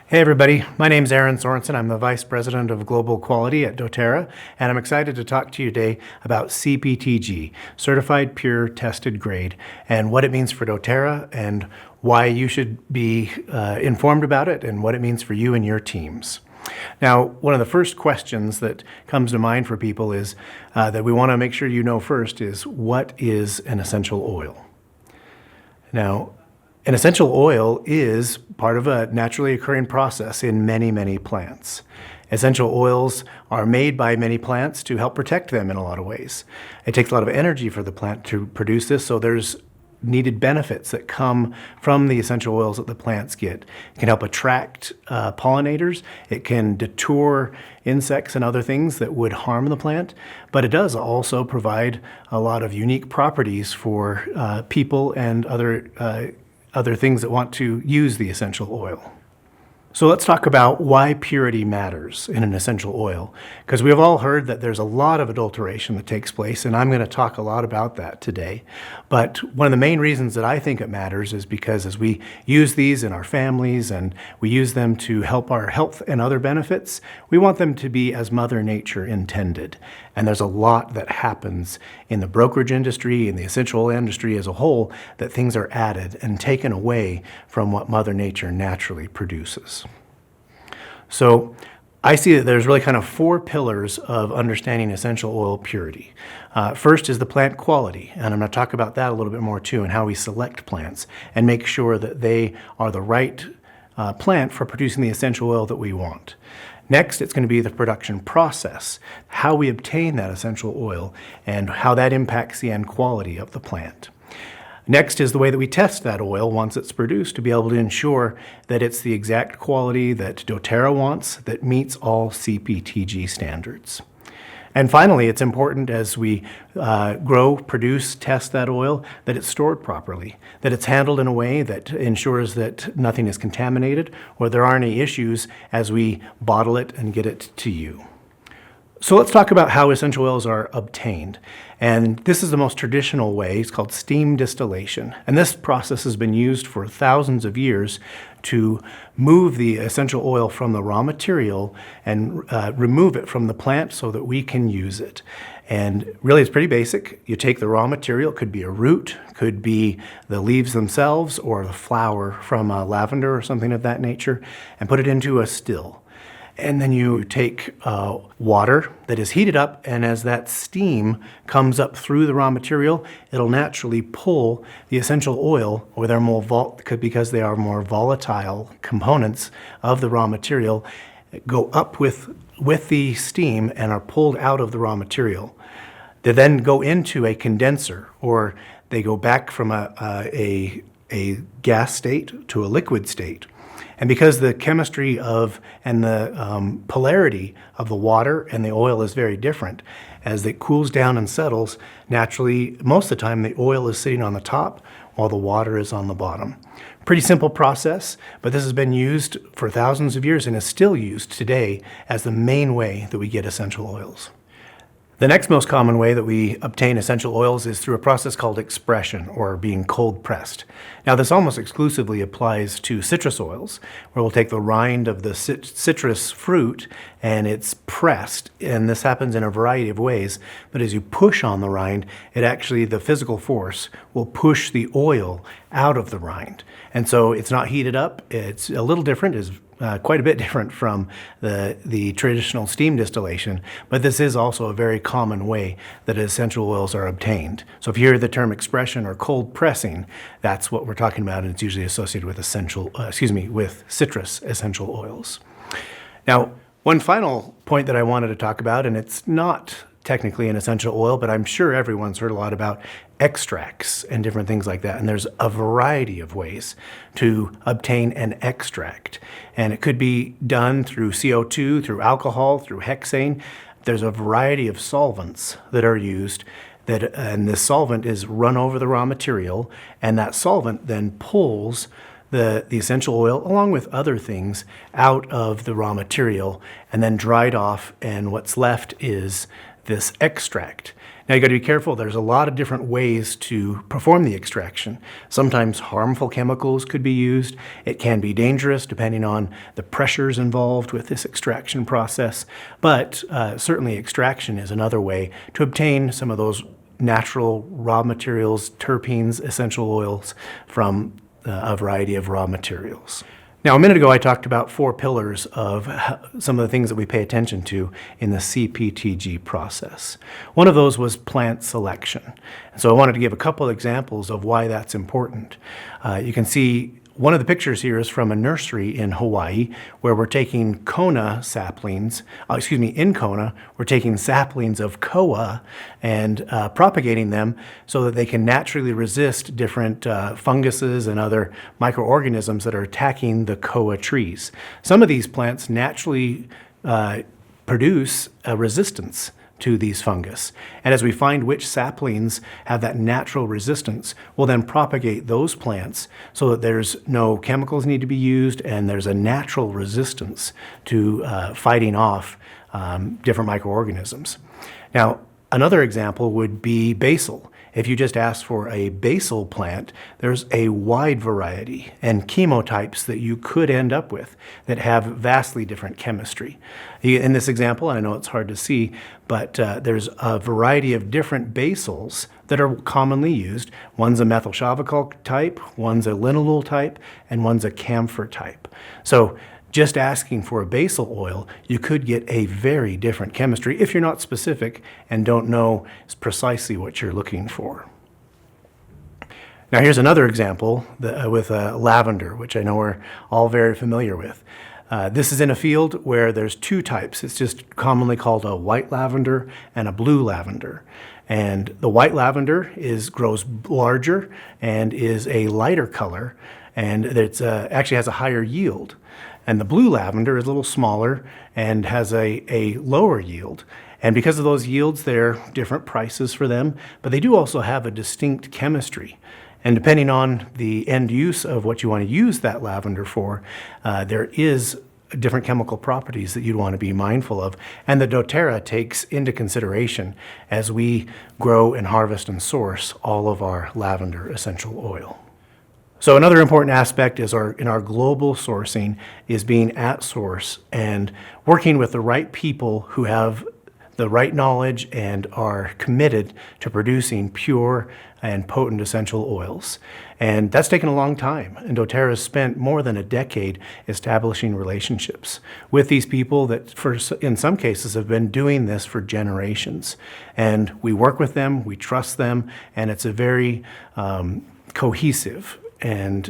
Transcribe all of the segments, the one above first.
Hey everybody, my name is Aaron Sorensen. I'm the Vice President of Global Quality at doTERRA, and I'm excited to talk to you today about Cptg, Certified Pure Tested Grade, and what it means for doTERRA and why you should be informed about it and what it means for you and your teams. Now, one of the first questions that comes to mind for people is that we want to make sure you know first is, what is an essential oil? Now, an essential oil is part of a naturally occurring process in many plants. Essential oils are made by many plants to help protect them in a lot of ways. It takes a lot of energy for the plant to produce this, so there's needed benefits that come from the essential oils that the plants get. It can help attract pollinators. It can deter insects and other things that would harm the plant, but it does also provide a lot of unique properties for people and other things that want to use the essential oil. So let's talk about why purity matters in an essential oil, because we've all heard that there's a lot of adulteration that takes place, and I'm going to talk a lot about that today. But one of the main reasons that I think it matters is because as we use these in our families and we use them to help our health and other benefits, we want them to be as Mother Nature intended. And there's a lot that happens in the brokerage industry, in the essential oil industry as a whole, that things are added and taken away from what Mother Nature naturally produces. So I see that there's really kind of four pillars of understanding essential oil purity. First is the plant quality, and I'm going to talk about that a little bit more too, and how we select plants and make sure that they are the right plant for producing the essential oil that we want. Next, it's going to be the production process, how we obtain that essential oil and how that impacts the end quality of the plant. Next is the way that we test that oil once it's produced to be able to ensure that it's the exact quality that doTERRA wants that meets all Cptg standards. And finally, it's important as we grow, produce, test that oil, that it's stored properly, that it's handled in a way that ensures that nothing is contaminated or there aren't any issues as we bottle it and get it to you. So let's talk about how essential oils are obtained. And this is the most traditional way. It's called steam distillation. And this process has been used for thousands of years to move the essential oil from the raw material and remove it from the plant so that we can use it. And really it's pretty basic. You take the raw material, it could be a root, could be the leaves themselves or the flower from lavender or something of that nature, and put it into a still. And then you take water that is heated up, and as that steam comes up through the raw material, it'll naturally pull the essential oil, or they're more because they are more volatile components of the raw material, go up with the steam and are pulled out of the raw material. They then go into a condenser, or they go back from a gas state to a liquid state. And because the chemistry and the polarity of the water and the oil is very different, as it cools down and settles, naturally, most of the time, the oil is sitting on the top while the water is on the bottom. Pretty simple process, but this has been used for thousands of years and is still used today as the main way that we get essential oils. The next most common way that we obtain essential oils is through a process called expression, or being cold pressed. Now this almost exclusively applies to citrus oils, where we'll take the rind of the citrus fruit and it's pressed, and this happens in a variety of ways, but as you push on the rind, the physical force will push the oil out of the rind. And so it's not heated up, it's a little different, it's quite a bit different from the traditional steam distillation, but this is also a very common way that essential oils are obtained. So if you hear the term expression or cold pressing, that's what we're talking about, and it's usually associated with with citrus essential oils. Now, one final point that I wanted to talk about, and it's not technically an essential oil, but I'm sure everyone's heard a lot about extracts and different things like that. And there's a variety of ways to obtain an extract. And it could be done through CO2, through alcohol, through hexane. There's a variety of solvents that are used, and this solvent is run over the raw material, and that solvent then pulls the essential oil, along with other things, out of the raw material and then dried off, and what's left is this extract. Now you got to be careful. There's a lot of different ways to perform the extraction. Sometimes harmful chemicals could be used. It can be dangerous depending on the pressures involved with this extraction process. But certainly extraction is another way to obtain some of those natural raw materials, terpenes, essential oils from a variety of raw materials. Now, a minute ago, I talked about 4 pillars of some of the things that we pay attention to in the Cptg process. One of those was plant selection. And so I wanted to give a couple examples of why that's important. You can see one of the pictures here is from a nursery in Hawaii where we're taking Kona saplings, in Kona, we're taking saplings of koa and propagating them so that they can naturally resist different funguses and other microorganisms that are attacking the koa trees. Some of these plants naturally produce a resistance to these fungus. And as we find which saplings have that natural resistance, we'll then propagate those plants so that there's no chemicals need to be used and there's a natural resistance to fighting off different microorganisms. Now, another example would be basil. If you just ask for a basil plant, there's a wide variety and chemotypes that you could end up with that have vastly different chemistry. In this example, I know it's hard to see, but there's a variety of different basils that are commonly used. One's a methyl shavicol type, one's a linalool type, and one's a camphor type. So just asking for a basil oil, you could get a very different chemistry if you're not specific and don't know precisely what you're looking for. Now here's another example with lavender, which I know we're all very familiar with. This is in a field where there's 2 types. It's just commonly called a white lavender and a blue lavender. And the white lavender grows larger and is a lighter color, and it actually has a higher yield. And the blue lavender is a little smaller and has a lower yield. And because of those yields, there are different prices for them, but they do also have a distinct chemistry. And depending on the end use of what you want to use that lavender for, there is different chemical properties that you'd want to be mindful of. And the doTERRA takes into consideration as we grow and harvest and source all of our lavender essential oil. So another important aspect is in our global sourcing is being at source and working with the right people who have the right knowledge and are committed to producing pure and potent essential oils. And that's taken a long time. And doTERRA has spent more than a decade establishing relationships with these people that in some cases have been doing this for generations. And we work with them, we trust them, and it's a very cohesive and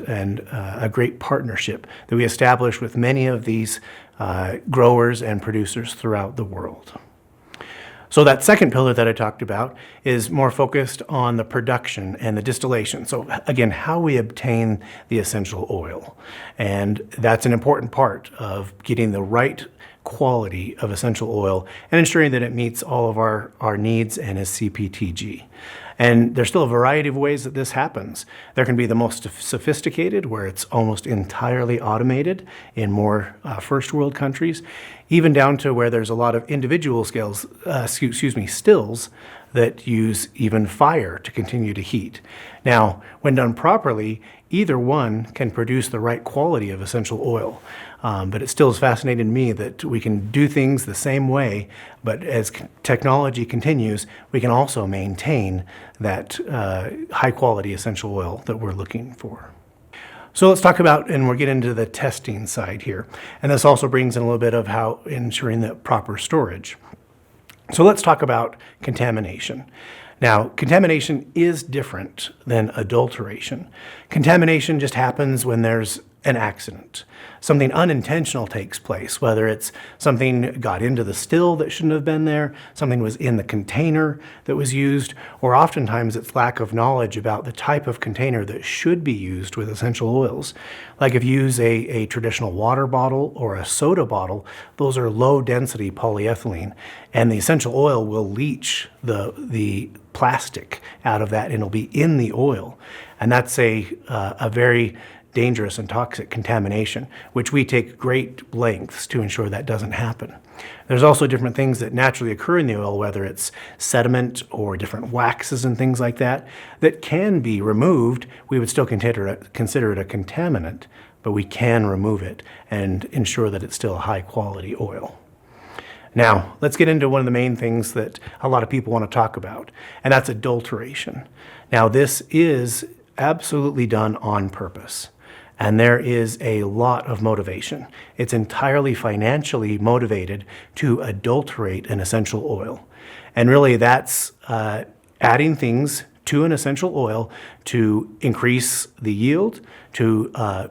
a great partnership that we establish with many of these growers and producers throughout the world. So that second pillar that I talked about is more focused on the production and the distillation. So again, how we obtain the essential oil. And that's an important part of getting the right quality of essential oil and ensuring that it meets all of our needs and is Cptg. And there's still a variety of ways that this happens. There can be the most sophisticated, where it's almost entirely automated in more first world countries, even down to where there's a lot of individual stills that use even fire to continue to heat. Now, when done properly, either one can produce the right quality of essential oil. But it still is fascinating to me that we can do things the same way, but as technology continues, we can also maintain that high quality essential oil that we're looking for. So let's talk about, and we'll get into the testing side here. And this also brings in a little bit of how ensuring the proper storage. So let's talk about contamination. Now, contamination is different than adulteration. Contamination just happens when there's an accident. Something unintentional takes place, whether it's something got into the still that shouldn't have been there, something was in the container that was used, or oftentimes it's lack of knowledge about the type of container that should be used with essential oils. Like if you use a traditional water bottle or a soda bottle, those are low density polyethylene, and the essential oil will leach the plastic out of that and it'll be in the oil. And that's a very dangerous and toxic contamination, which we take great lengths to ensure that doesn't happen. There's also different things that naturally occur in the oil, whether it's sediment or different waxes and things like that, that can be removed. We would still consider it a contaminant, but we can remove it and ensure that it's still a high quality oil. Now, let's get into one of the main things that a lot of people want to talk about, and that's adulteration. Now, this is absolutely done on purpose, and there is a lot of motivation. It's entirely financially motivated to adulterate an essential oil. And really, that's adding things to an essential oil to increase the yield, to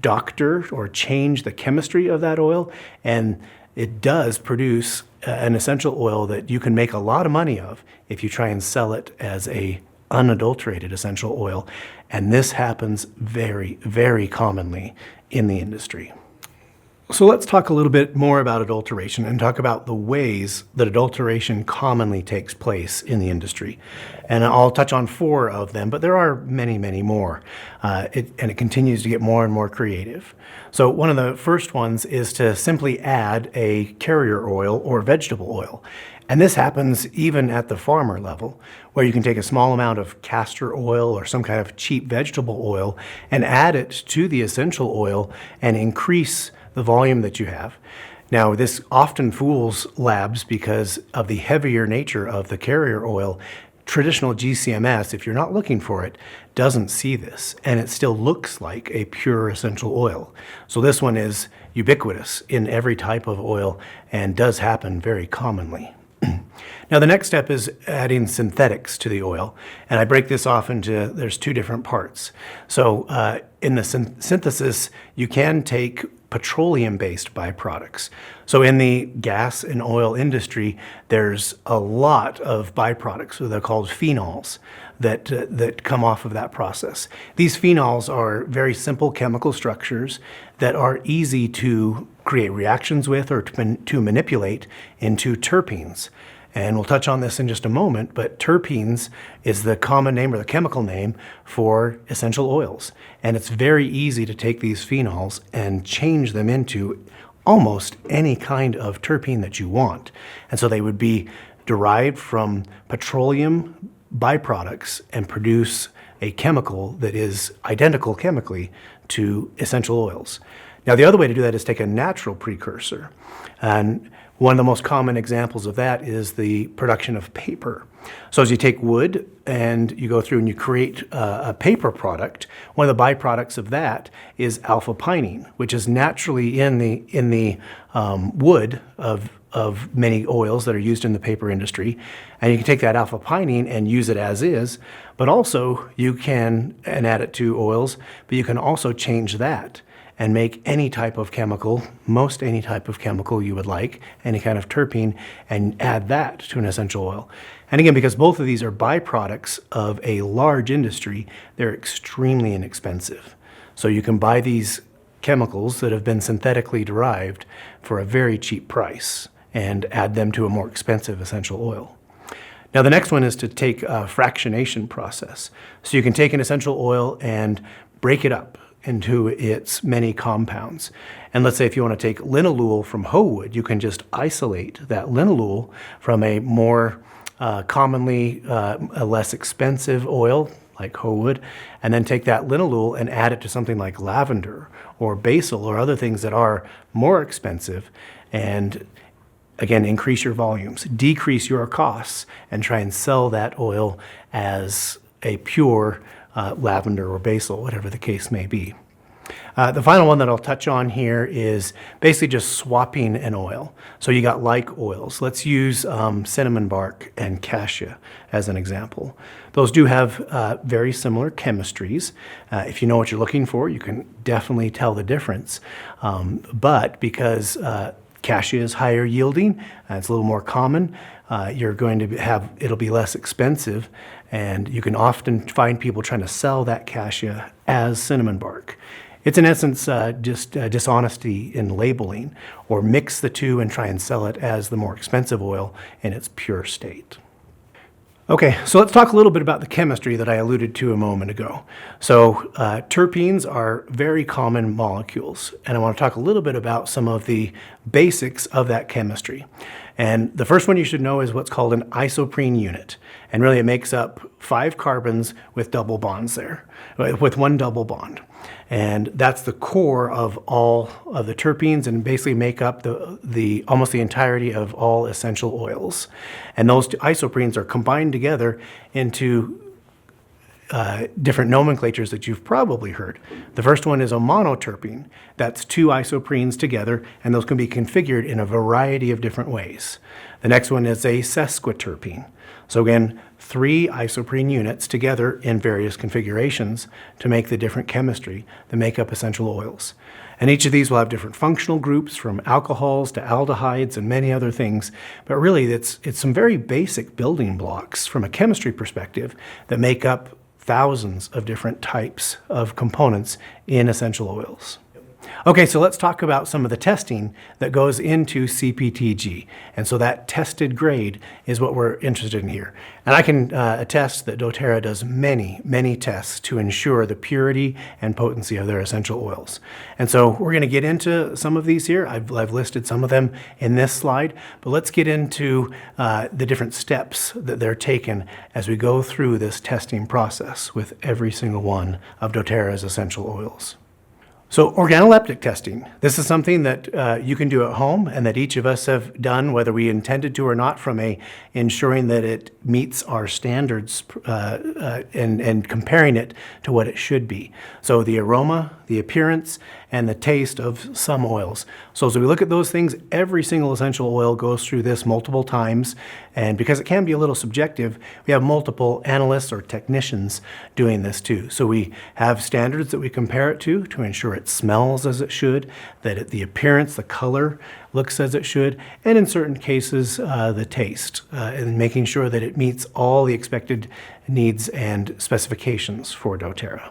doctor or change the chemistry of that oil, and it does produce an essential oil that you can make a lot of money of if you try and sell it as a unadulterated essential oil. And this happens very, very commonly in the industry. So let's talk a little bit more about adulteration and talk about the ways that adulteration commonly takes place in the industry. And I'll touch on 4 of them, but there are many, many more. And it continues to get more and more creative. So one of the first ones is to simply add a carrier oil or vegetable oil. And this happens even at the farmer level, where you can take a small amount of castor oil or some kind of cheap vegetable oil and add it to the essential oil and increase the volume that you have. Now, this often fools labs because of the heavier nature of the carrier oil. Traditional GCMS, if you're not looking for it, doesn't see this, and it still looks like a pure essential oil. So this one is ubiquitous in every type of oil and does happen very commonly. Now, the next step is adding synthetics to the oil, and I break this off into, there's 2 different parts. So in the synthesis, you can take petroleum-based byproducts. So in the gas and oil industry, there's a lot of byproducts, so they're called phenols, that come off of that process. These phenols are very simple chemical structures that are easy to create reactions with or to manipulate into terpenes. And we'll touch on this in just a moment, but terpenes is the common name or the chemical name for essential oils. And it's very easy to take these phenols and change them into almost any kind of terpene that you want. And so they would be derived from petroleum byproducts and produce a chemical that is identical chemically to essential oils. Now, the other way to do that is take a natural precursor. And one of the most common examples of that is the production of paper. So as you take wood and you go through and you create a paper product, one of the byproducts of that is alpha-pinene, which is naturally in the wood of many oils that are used in the paper industry. And you can take that alpha-pinene and use it as is, but also you can, and add it to oils, but you can also change that and make any type of chemical, most any type of chemical you would like, any kind of terpene, and add that to an essential oil. And again, because both of these are byproducts of a large industry, they're extremely inexpensive. So you can buy these chemicals that have been synthetically derived for a very cheap price and add them to a more expensive essential oil. Now, the next one is to take a fractionation process. So you can take an essential oil and break it up into its many compounds. And let's say if you want to take linalool from hoe wood, you can just isolate that linalool from a more commonly a less expensive oil like hoe wood, and then take that linalool and add it to something like lavender or basil or other things that are more expensive, and again, increase your volumes, decrease your costs, and try and sell that oil as a pure lavender or basil, whatever the case may be. The final one that I'll touch on here is basically just swapping an oil. So you got like oils. Let's use cinnamon bark and cassia as an example. Those do have very similar chemistries. If you know what you're looking for, you can definitely tell the difference. But because cassia is higher yielding, it's a little more common, you're going to have, it'll be less expensive, and you can often find people trying to sell that cassia as cinnamon bark. It's in essence just dishonesty in labeling, or mix the two and try and sell it as the more expensive oil in its pure state. Okay, so let's talk a little bit about the chemistry that I alluded to a moment ago. So terpenes are very common molecules, and I want to talk a little bit about some of the basics of that chemistry. And the first one you should know is what's called an isoprene unit. And really it makes up 5 carbons with double bonds there, with one double bond. And that's the core of all of the terpenes and basically make up the almost the entirety of all essential oils. And those two isoprenes are combined together into different nomenclatures that you've probably heard. The first one is a monoterpene. That's 2 isoprenes together, and those can be configured in a variety of different ways. The next one is a sesquiterpene. So again, 3 isoprene units together in various configurations to make the different chemistry that make up essential oils. And each of these will have different functional groups, from alcohols to aldehydes and many other things. But really, it's some very basic building blocks from a chemistry perspective that make up thousands of different types of components in essential oils. Okay, so let's talk about some of the testing that goes into Cptg. And so that tested grade is what we're interested in here. And I can attest that doTERRA does many, many tests to ensure the purity and potency of their essential oils. And so we're going to get into some of these here. I've listed some of them in this slide, but let's get into the different steps that they're taken as we go through this testing process with every single one of doTERRA's essential oils. So organoleptic testing, this is something that you can do at home and that each of us have done, whether we intended to or not, from ensuring that it meets our standards and comparing it to what it should be. So the aroma, the appearance, and the taste of some oils. So as we look at those things, every single essential oil goes through this multiple times. And because it can be a little subjective, we have multiple analysts or technicians doing this too. So we have standards that we compare it to ensure it smells as it should, that the appearance, the color looks as it should, and in certain cases, the taste, and making sure that it meets all the expected needs and specifications for doTERRA.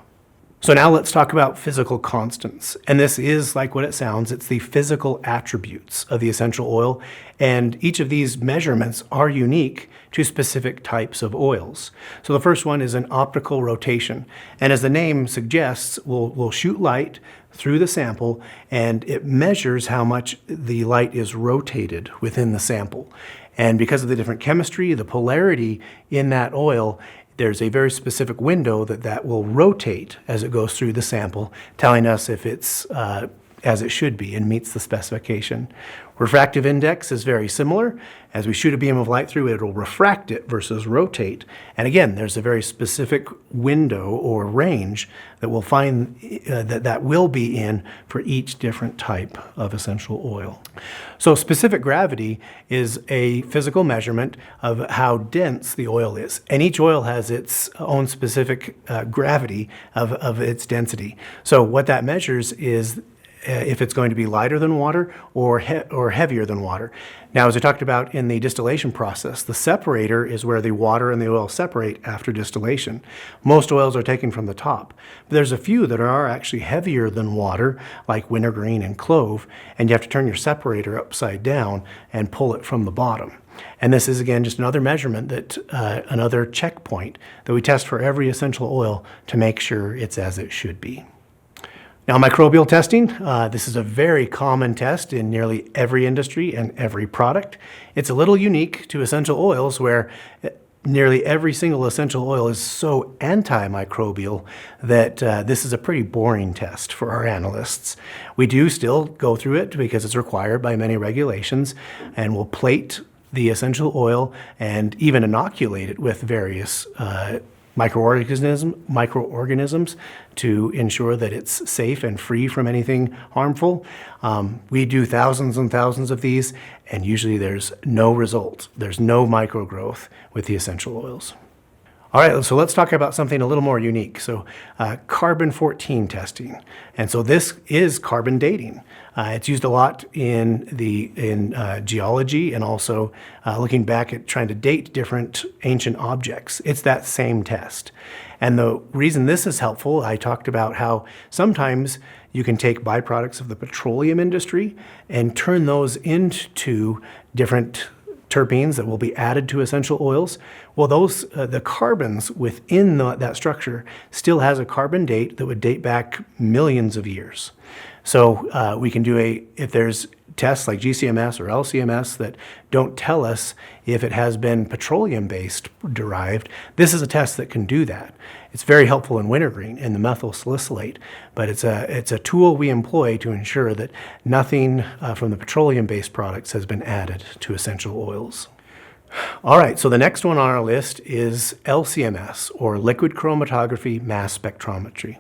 So now let's talk about physical constants. And this is like what it sounds. It's the physical attributes of the essential oil. And each of these measurements are unique to specific types of oils. So the first one is an optical rotation. And as the name suggests, we'll shoot light through the sample, and it measures how much the light is rotated within the sample. And because of the different chemistry, the polarity in that oil, there's a very specific window that will rotate as it goes through the sample, telling us if it's as it should be and meets the specification. Refractive index is very similar. As we shoot a beam of light through it, it'll refract it versus rotate. And again, there's a very specific window or range that we'll find that will be in for each different type of essential oil. So specific gravity is a physical measurement of how dense the oil is. And each oil has its own specific gravity of its density. So what that measures is if it's going to be lighter than water or heavier than water. Now, as I talked about in the distillation process, the separator is where the water and the oil separate after distillation. Most oils are taken from the top, but there's a few that are actually heavier than water, like wintergreen and clove, and you have to turn your separator upside down and pull it from the bottom. And this is, again, just another measurement, another checkpoint that we test for every essential oil to make sure it's as it should be. Now, microbial testing, this is a very common test in nearly every industry and every product. It's a little unique to essential oils where nearly every single essential oil is so antimicrobial that this is a pretty boring test for our analysts. We do still go through it because it's required by many regulations, and we'll plate the essential oil and even inoculate it with various microorganisms to ensure that it's safe and free from anything harmful. We do thousands and thousands of these, and usually there's no result. There's no microgrowth with the essential oils. All right, so let's talk about something a little more unique. So carbon-14 testing. And so this is carbon dating. It's used a lot in geology and also looking back at trying to date different ancient objects. It's that same test. And the reason this is helpful, I talked about how sometimes you can take byproducts of the petroleum industry and turn those into different terpenes that will be added to essential oils, well, those the carbons within that structure still has a carbon date that would date back millions of years. So we can do if there's tests like GCMS or LCMS that don't tell us if it has been petroleum-based derived, this is a test that can do that. It's very helpful in wintergreen in the methyl salicylate, but it's a tool we employ to ensure that nothing from the petroleum-based products has been added to essential oils. All right, so the next one on our list is LCMS, or liquid chromatography mass spectrometry.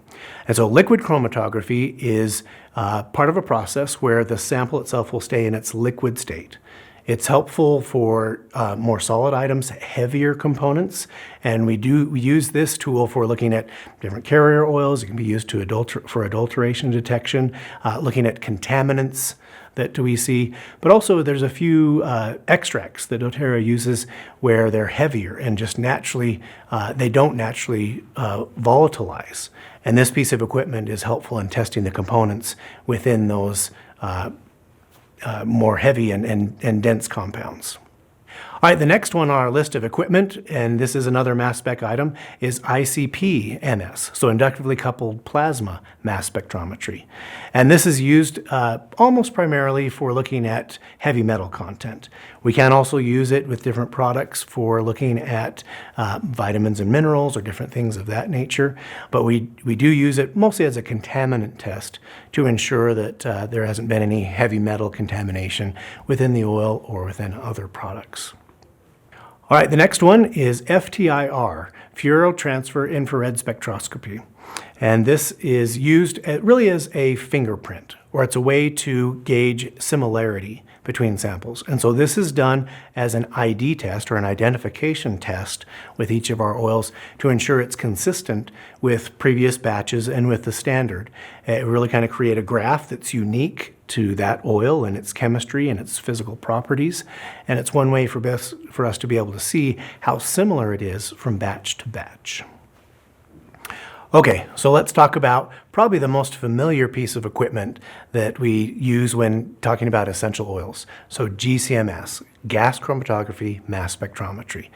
And so liquid chromatography is part of a process where the sample itself will stay in its liquid state. It's helpful for more solid items, heavier components, and we use this tool for looking at different carrier oils. It can be used for adulteration detection, looking at contaminants that we see, but also there's a few extracts that doTERRA uses where they're heavier and just naturally, they don't naturally volatilize. And this piece of equipment is helpful in testing the components within those more heavy and dense compounds. All right, the next one on our list of equipment, and this is another mass spec item, is ICP-MS, so inductively coupled plasma mass spectrometry. And this is used almost primarily for looking at heavy metal content. We can also use it with different products for looking at vitamins and minerals or different things of that nature, but we do use it mostly as a contaminant test to ensure that there hasn't been any heavy metal contamination within the oil or within other products. All right, the next one is FTIR, Fluoro Transfer Infrared Spectroscopy. And this is used really as a fingerprint, or it's a way to gauge similarity between samples. And so this is done as an ID test or an identification test with each of our oils to ensure it's consistent with previous batches and with the standard. It really kind of create a graph that's unique to that oil and its chemistry and its physical properties. And it's one way for us to be able to see how similar it is from batch to batch. Okay, so let's talk about probably the most familiar piece of equipment that we use when talking about essential oils. So GCMS, gas chromatography mass spectrometry.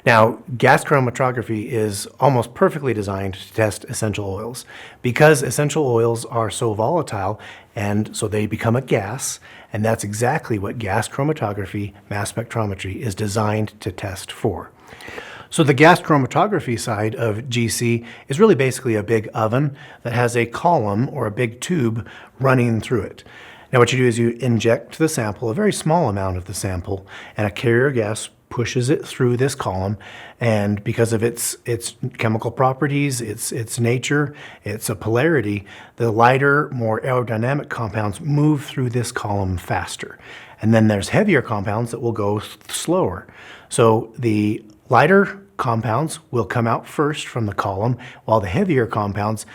Now, gas chromatography is almost perfectly designed to test essential oils because essential oils are so volatile and so they become a gas, and that's exactly what gas chromatography mass spectrometry is designed to test for. So the gas chromatography side of GC is really basically a big oven that has a column or a big tube running through it. Now what you do is you inject the sample, a very small amount of the sample, and a carrier gas pushes it through this column, and because of its chemical properties, its nature, its polarity, the lighter, more aerodynamic compounds move through this column faster. And then there's heavier compounds that will go slower. So the lighter compounds will come out first from the column, while the heavier compounds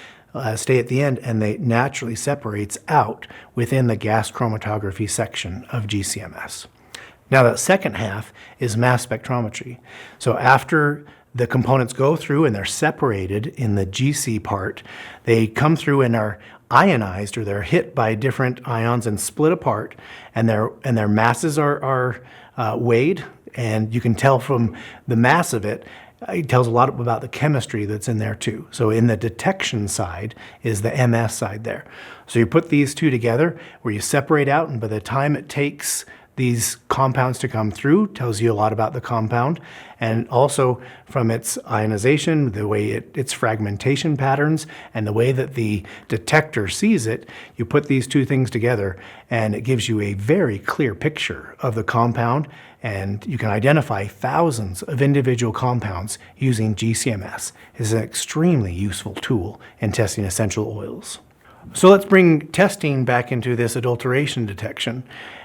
stay at the end, and they naturally separates out within the gas chromatography section of GCMS. Now the second half is mass spectrometry. So after the components go through and they're separated in the GC part, they come through and are ionized, or they're hit by different ions and split apart, and their masses are weighed, and you can tell from the mass of it, it tells a lot about the chemistry that's in there too. So in the detection side is the MS side there. So you put these two together where you separate out, and by the time it takes these compounds to come through, tells you a lot about the compound, and also from its ionization, the way its fragmentation patterns, and the way that the detector sees it, you put these two things together and it gives you a very clear picture of the compound, and you can identify thousands of individual compounds using GCMS. It's an extremely useful tool in testing essential oils. So let's bring testing back into this adulteration detection.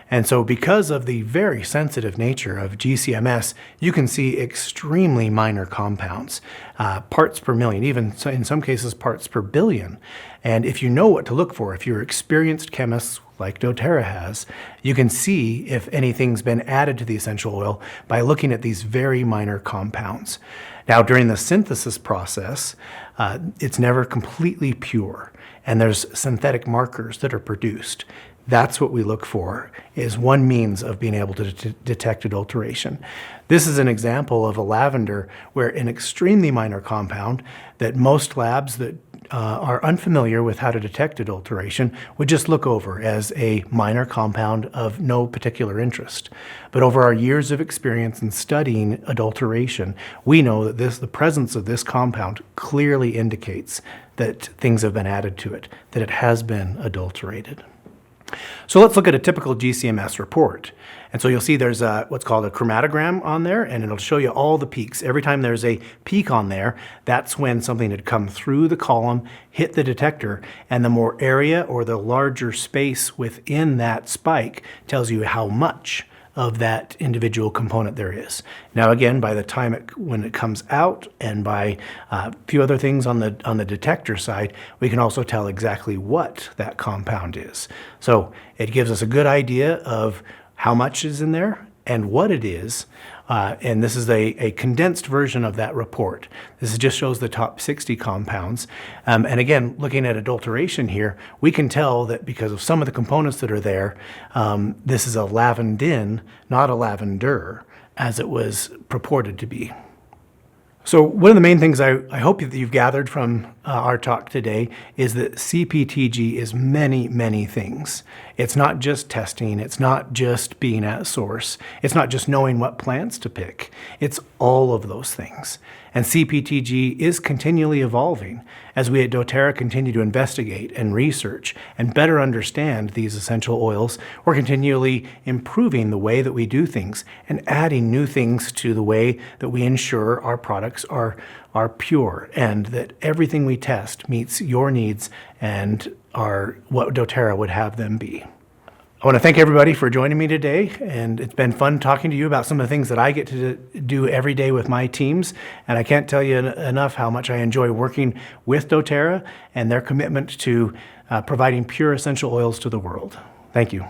And so because of the very sensitive nature of GCMS, you can see extremely minor compounds, parts per million, even in some cases parts per billion. And if you know what to look for, if you're experienced chemists like doTERRA has, you can see if anything's been added to the essential oil by looking at these very minor compounds. Now during the synthesis process, it's never completely pure, and there's synthetic markers that are produced. That's what we look for, is one means of being able to detect adulteration. This is an example of a lavender where an extremely minor compound that most labs that are unfamiliar with how to detect adulteration would just look over as a minor compound of no particular interest. But over our years of experience in studying adulteration, we know that the presence of this compound clearly indicates that things have been added to it, that it has been adulterated. So let's look at a typical GCMS report. And so you'll see there's what's called a chromatogram on there, and it'll show you all the peaks. Every time there's a peak on there, that's when something had come through the column, hit the detector, and the more area or the larger space within that spike tells you how much of that individual component there is. Now again, by the time when it comes out, and by a few other things on the detector side, we can also tell exactly what that compound is. So it gives us a good idea of how much is in there and what it is. And this is a condensed version of that report. This just shows the top 60 compounds. And again, looking at adulteration here, we can tell that because of some of the components that are there, this is a lavandin, not a lavender, as it was purported to be. So one of the main things I hope that you've gathered from our talk today is that Cptg is many, many things. It's not just testing, it's not just being at source, it's not just knowing what plants to pick, it's all of those things. And Cptg is continually evolving as we at doTERRA continue to investigate and research and better understand these essential oils. We're continually improving the way that we do things and adding new things to the way that we ensure our products are pure and that everything we test meets your needs and are what doTERRA would have them be. I want to thank everybody for joining me today, and it's been fun talking to you about some of the things that I get to do every day with my teams, and I can't tell you enough how much I enjoy working with doTERRA and their commitment to providing pure essential oils to the world. Thank you.